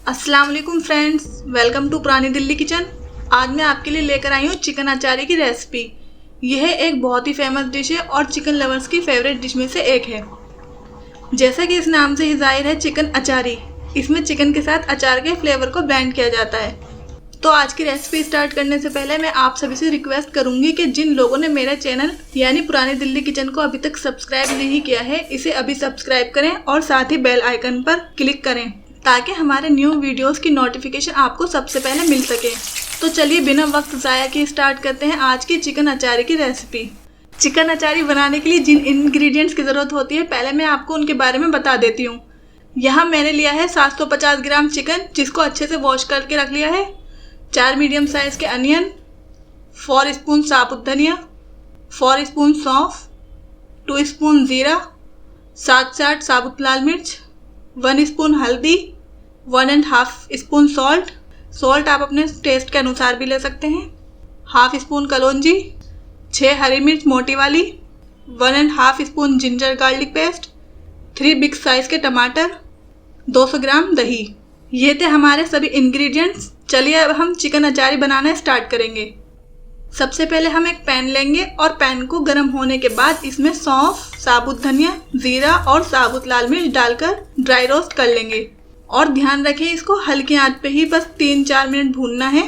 अस्सलाम वालेकुम friends, welcome to पुरानी दिल्ली किचन। आज मैं आपके लिए लेकर आई हूँ चिकन अचारी की रेसिपी। यह एक बहुत ही फेमस डिश है और चिकन लवर्स की फेवरेट डिश में से एक है। जैसा कि इस नाम से ही जाहिर है, चिकन अचारी। इसमें चिकन के साथ अचार के फ्लेवर को ब्लेंड किया जाता है। तो आज की रेसिपी स्टार्ट करने से पहले मैं आप सभी से रिक्वेस्ट करूंगी कि जिन लोगों ने मेरा चैनल यानी पुरानी दिल्ली किचन को अभी तक सब्सक्राइब नहीं किया है, इसे अभी सब्सक्राइब करें और साथ ही बेल आइकन पर क्लिक करें ताकि हमारे न्यू वीडियोस की नोटिफिकेशन आपको सबसे पहले मिल सके। तो चलिए बिना वक्त ज़ाया किए स्टार्ट करते हैं आज की चिकन अचारी की रेसिपी। चिकन अचारी बनाने के लिए जिन इंग्रेडिएंट्स की ज़रूरत होती है, पहले मैं आपको उनके बारे में बता देती हूँ। यहाँ मैंने लिया है 750 ग्राम चिकन, जिसको अच्छे से वॉश करके रख लिया है। 4 मीडियम साइज़ के अनियन, 4 स्पून साबुत धनिया, 4 स्पून सौंफ, 2 स्पून ज़ीरा, 7 से 8 साबुत लाल मिर्च, 1 स्पून हल्दी, 1.5 स्पून सॉल्ट आप अपने टेस्ट के अनुसार भी ले सकते हैं, 1/2 स्पून कलौंजी, 6 हरी मिर्च मोटी वाली, 1.5 spoon ginger garlic paste, 3 big size के टमाटर, 200 ग्राम दही। ये थे हमारे सभी इंग्रेडिएंट्स। चलिए अब हम चिकन अचारी बनाना स्टार्ट करेंगे। सबसे पहले हम एक पैन लेंगे और पैन को गर्म होने के बाद इसमें सौंफ, साबुत धनिया, जीरा और साबुत लाल मिर्च डालकर ड्राई रोस्ट कर लेंगे। और ध्यान रखें, इसको हल्की आंच पे ही बस 3-4 मिनट भूनना है।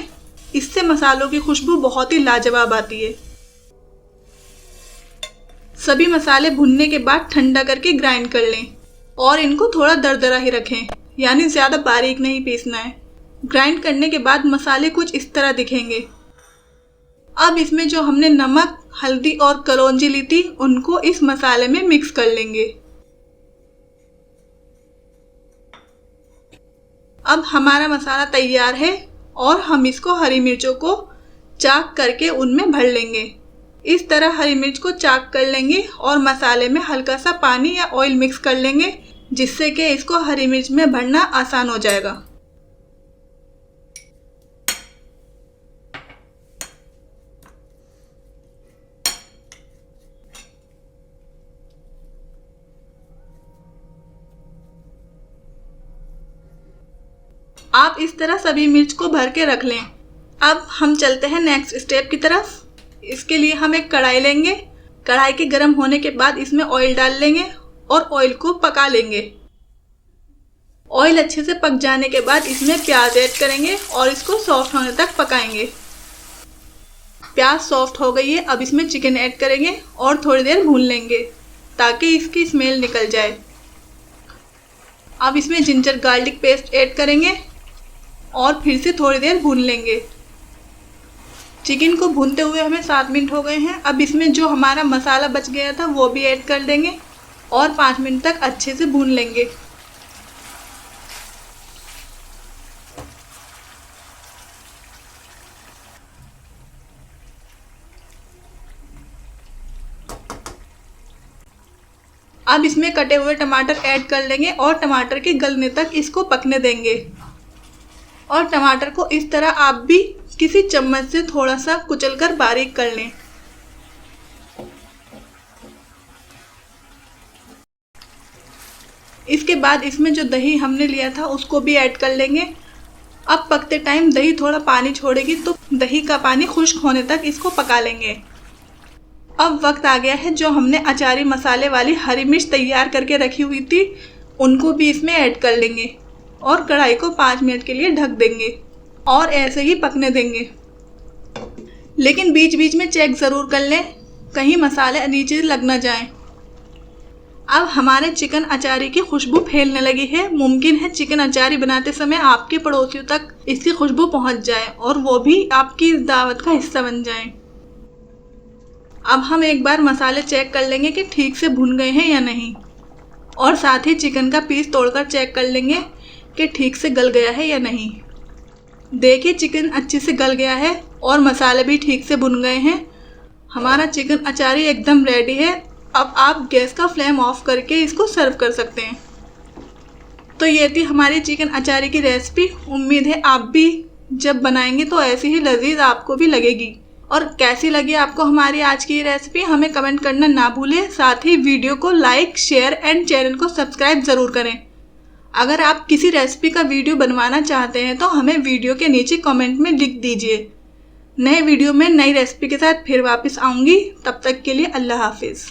इससे मसालों की खुशबू बहुत ही लाजवाब आती है। सभी मसाले भुनने के बाद ठंडा करके ग्राइंड कर लें और इनको थोड़ा दरदरा ही रखें, यानी ज़्यादा बारीक नहीं पीसना है। ग्राइंड करने के बाद मसाले कुछ इस तरह दिखेंगे। अब इसमें जो हमने नमक, हल्दी और कलौंजी ली थी, उनको इस मसाले में मिक्स कर लेंगे। अब हमारा मसाला तैयार है और हम इसको हरी मिर्चों को चाक करके उनमें भर लेंगे। इस तरह हरी मिर्च को चाक कर लेंगे और मसाले में हल्का सा पानी या ऑयल मिक्स कर लेंगे, जिससे कि इसको हरी मिर्च में भरना आसान हो जाएगा। आप इस तरह सभी मिर्च को भर के रख लें। अब हम चलते हैं नेक्स्ट स्टेप की तरफ। इसके लिए हम एक कढ़ाई लेंगे। कढ़ाई के गर्म होने के बाद इसमें ऑयल डाल लेंगे और ऑयल को पका लेंगे। ऑयल अच्छे से पक जाने के बाद इसमें प्याज ऐड करेंगे और इसको सॉफ्ट होने तक पकाएंगे। प्याज सॉफ्ट हो गई है, अब इसमें चिकन ऐड करेंगे और थोड़ी देर भून लेंगे ताकि इसकी स्मेल निकल जाए। अब इसमें जिंजर गार्लिक पेस्ट ऐड करेंगे और फिर से थोड़ी देर भून लेंगे। चिकन को भूनते हुए हमें 7 मिनट हो गए हैं। अब इसमें जो हमारा मसाला बच गया था वो भी ऐड कर देंगे और 5 मिनट तक अच्छे से भून लेंगे। अब इसमें कटे हुए टमाटर ऐड कर लेंगे और टमाटर के गलने तक इसको पकने देंगे। और टमाटर को इस तरह आप भी किसी चम्मच से थोड़ा सा कुचलकर बारीक कर लें। इसके बाद इसमें जो दही हमने लिया था उसको भी ऐड कर लेंगे। अब पकते टाइम दही थोड़ा पानी छोड़ेगी, तो दही का पानी खुश्क होने तक इसको पका लेंगे। अब वक्त आ गया है, जो हमने अचारी मसाले वाली हरी मिर्च तैयार करके रखी हुई थी, उनको भी इसमें ऐड कर लेंगे और कढ़ाई को 5 मिनट के लिए ढक देंगे और ऐसे ही पकने देंगे। लेकिन बीच बीच में चेक ज़रूर कर लें, कहीं मसाले नीचे लग ना जाएं। अब हमारे चिकन अचारी की खुशबू फैलने लगी है। मुमकिन है चिकन अचारी बनाते समय आपके पड़ोसियों तक इसकी खुशबू पहुंच जाए और वो भी आपकी इस दावत का हिस्सा बन जाएं। अब हम एक बार मसाले चेक कर लेंगे कि ठीक से भुन गए हैं या नहीं, और साथ ही चिकन का पीस तोड़कर चेक कर लेंगे कि ठीक से गल गया है या नहीं। देखिए, चिकन अच्छे से गल गया है और मसाले भी ठीक से भुन गए हैं। हमारा चिकन अचारी एकदम रेडी है। अब आप गैस का फ्लेम ऑफ करके इसको सर्व कर सकते हैं। तो ये थी हमारी चिकन अचारी की रेसिपी। उम्मीद है आप भी जब बनाएंगे तो ऐसी ही लजीज आपको भी लगेगी। और कैसी लगी आपको हमारी आज की रेसिपी, हमें कमेंट करना ना भूलें। साथ ही वीडियो को लाइक, शेयर एंड चैनल को सब्सक्राइब ज़रूर करें। अगर आप किसी रेसिपी का वीडियो बनवाना चाहते हैं तो हमें वीडियो के नीचे कमेंट में लिख दीजिए। नए वीडियो में नई रेसिपी के साथ फिर वापस आऊँगी। तब तक के लिए अल्लाह हाफिज़।